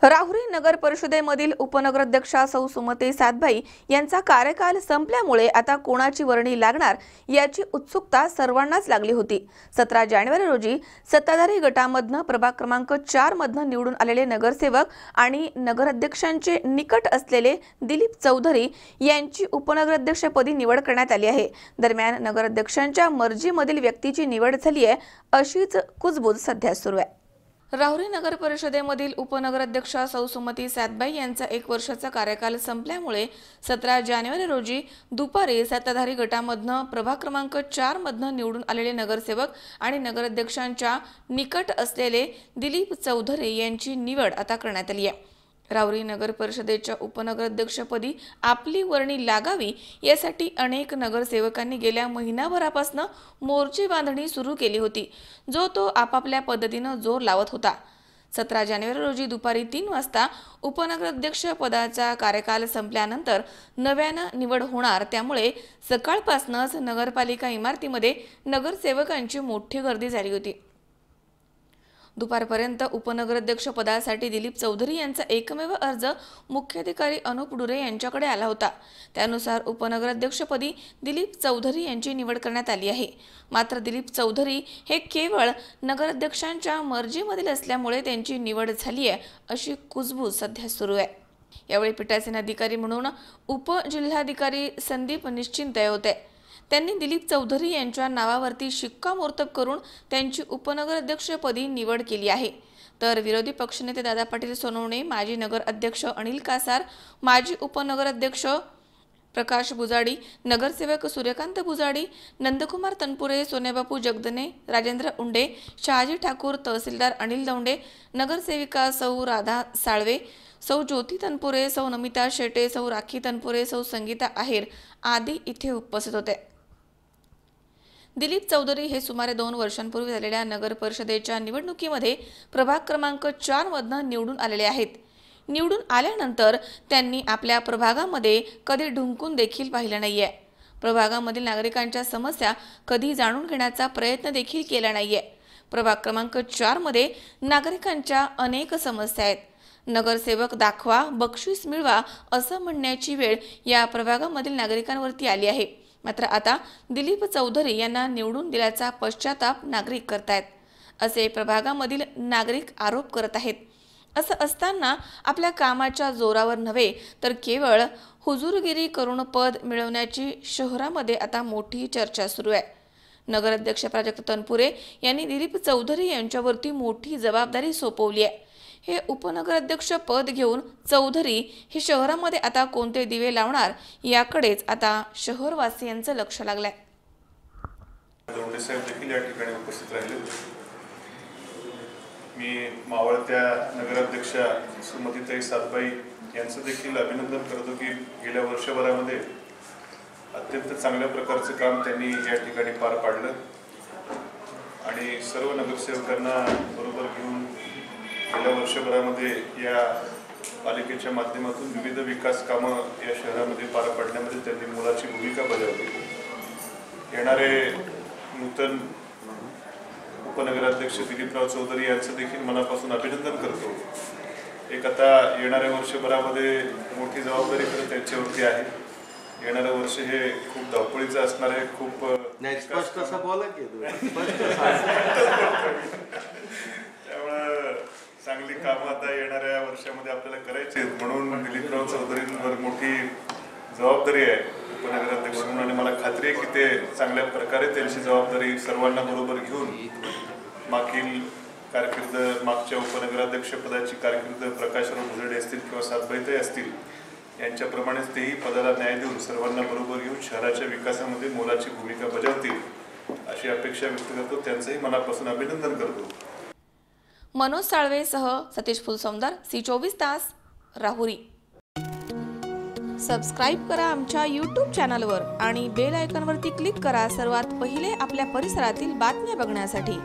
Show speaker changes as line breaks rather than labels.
राहुरी नगर परिषदेमधील उपनगराध्यक्षा सौ सुमती सातभाई यांचा कार्यकाल संपल्यामुळे आता कोणाची वर्णी लागणार याची उत्सुकता सर्वांनाच लागली होती। 17 जानेवारी रोजी सत्ताधारी गटामधून प्रभाग क्रमांक 4 मधून निवडून आलेले नगरसेवक आणि नगराध्यक्षांचे निकट असलेले दिलीप चौधरी यांची उपनगराध्यक्षपदी निवड करण्यात आली आहे। दरम्यान नगराध्यक्षांच्या मर्जीमधील व्यक्तीची निवड झाली आहे अशीच कुजबूज सध्या सुरू आहे। राहुरी नगर परिषदेमधील उपनगराध्यक्षा सौ सुमती सातभाई यांचा 1 वर्षाचा कार्यकाल संपल्यामुळे 17 जानेवारी रोजी दुपारी सत्ताधारी गटामधून प्रभाग क्रमांक 4 मधून निवडून आलेले नगरसेवक आणि नगराध्यक्षांच्या निकट असलेले दिलीप चौधरी यांची निवड आता करण्यात आली आहे। राहुरी नगर परिषदेच्या उपनगराध्यक्षपदी आपली वर्णी लागावी यासाठी अनेक नगरसेवकांनी गेल्या महिनाभरापासून मोर्चे बांधणी सुरू केली होती, जो तो आपापल्या पद्धतीने जोर लावत होता। 17 जानेवारी रोजी दुपारी 3 वाजता उपनगराध्यक्ष पदाचा कार्यकाल संपल्यानंतर नव्याने निवड होणार, त्यामुळे सकाळपासूनच नगरपालिका इमारतीमध्ये नगरसेवकांची मोठी गर्दी झाली होती। दुपारपर्यंत उपनगराध्यक्ष पदासाठी दिलीप चौधरी यांचा एकमेव अर्ज मुख्याधिकारी अनुप डुरे यांच्याकडे आला होता। त्यानुसार उपनगराध्यक्षपदी दिलीप चौधरी यांची निवड करण्यात आली आहे। मात्र दिलीप चौधरी हे केवळ नगराध्यक्षांच्या मर्जीमधील असल्यामुळे त्यांची निवड झाली आहे अशी कुजबूज सध्या सुरू आहे। यावेळी पीठासीन अधिकारी म्हणून उपजिल्हाधिकारी संदीप निश्चिंत होते। त्यांनी दिलीप चौधरी यांच्या नावावरती शिक्कामोर्तब करून त्यांची उपनगराध्यक्षपदी निवड केली आहे। तर विरोधी पक्षनेते दादा पाटील सोनवणे, माजी नगर अध्यक्ष अनिल कासार, माजी उपनगराध्यक्ष प्रकाश बुजाडी, नगरसेवक सूर्यकांत बुजाडी, नंदकुमार तनपुरे, सोनेबापू जगदने, राजेंद्र उंडे, शहाजी ठाकूर, तहसीलदार अनिल दौंडे, नगरसेविका सौ राधा साळवे, सौ ज्योती तनपुरे, सौ नमिता शेटे, सौ राखी तनपुरे, सौ संगीता आहेर आदी इथे उपस्थित होते। दिलीप चौधरी हे सुमारे 2 वर्षांपूर्वी झालेल्या नगर परिषदेच्या निवडणुकीमध्ये प्रभाग क्रमांक 4 मधून निवडून आलेले आहेत। निवडून आल्यानंतर त्यांनी आपल्या प्रभागामध्ये कधी ढुंकून देखील पाहिलं नाहीये। प्रभागामधील नागरिकांच्या समस्या कधी जाणून घेण्याचा प्रयत्न देखील केला नाहीये। प्रभाग क्रमांक 4 मध्ये नागरिकांच्या अनेक समस्या आहेत। नगरसेवक दाखवा, बक्षीस मिळवा असं म्हणण्याची वेळ या प्रभागामधील नागरिकांवरती आली आहे। मात्र आता दिलीप चौधरी यांना निवडून दिल्याचा पश्चाताप नागरिक करतायत असे प्रभागामधील नागरिक आरोप करत आहेत। असं असताना आपल्या कामाच्या जोरावर नव्हे तर केवळ हुजूरगिरी करून पद मिळवण्याची शहरामध्ये आता मोठी चर्चा सुरू आहे। नगराध्यक्ष प्राजक्त तनपुरे यांनी दिलीप चौधरी यांच्यावरती मोठी जबाबदारी सोपवली आहे। हे उपनगराध्यक्ष पद घेऊन चौधरी हे शहरामध्ये आता कोणते दिवे लावणार याकडेच आता शहरवासियांचं लक्ष लागलंय।
दोंडे साहेब देखील या ठिकाणी उपस्थित राहिले। मी मावळत्या नगराध्यक्षा सुमतीताई सातभाई यांचं देखील अभिनंदन करतो की गेल्या वर्षभरामध्ये अत्यंत चांगल्या प्रकारचं काम त्यांनी या ठिकाणी पार पाडलं आणि सर्व नगरसेवकांना बरोबर घेऊन गेल्या वर्षभरामध्ये या पालिकेच्या माध्यमातून विविध विकास कामं या शहरामध्ये पार पाडण्यामध्ये त्यांनी मोलाची भूमिका बजावली। येणारे नूतन उपनगराध्यक्ष दिलीपराव चौधरी यांचं देखील मनापासून अभिनंदन करतो। एक आता येणाऱ्या वर्षभरामध्ये मोठी जबाबदारी खरं त्यांच्यावरती आहे। येणारं वर्ष हे खूप धावपळीचं असणार आहे। खूप
स्पष्ट असं बोला की
चांगली कामं आता येणाऱ्या वर्षामध्ये आपल्याला करायची आहेत, म्हणून दिलीपराव चौधरींवर मोठी जबाबदारी आहे उपनगराध्यक्ष म्हणून आणि मला खात्री आहे की ते चांगल्या प्रकारे त्यांची जबाबदारी सर्वांना बरोबर घेऊन मागील कारकीर्द मागच्या उपनगराध्यक्षपदाची कारकीर्द प्रकाशराव भुजडे असतील किंवा सातभाईताई असतील यांच्याप्रमाणेच तेही पदाला न्याय देऊन सर्वांना बरोबर घेऊन शहराच्या विकासामध्ये मोलाची भूमिका बजावतील अशी अपेक्षा व्यक्त करतो। त्यांचंही मनापासून अभिनंदन करतो।
मनोज साळवेसह सतीश फुलसौंदर, C24 तास, राहुरी। सबस्क्राइब करा आमच्या YouTube चॅनलवर आणि बेल आयकॉनवरती क्लिक करा सर्वात पहिले आपल्या परिसरातील बातम्या बघण्यासाठी।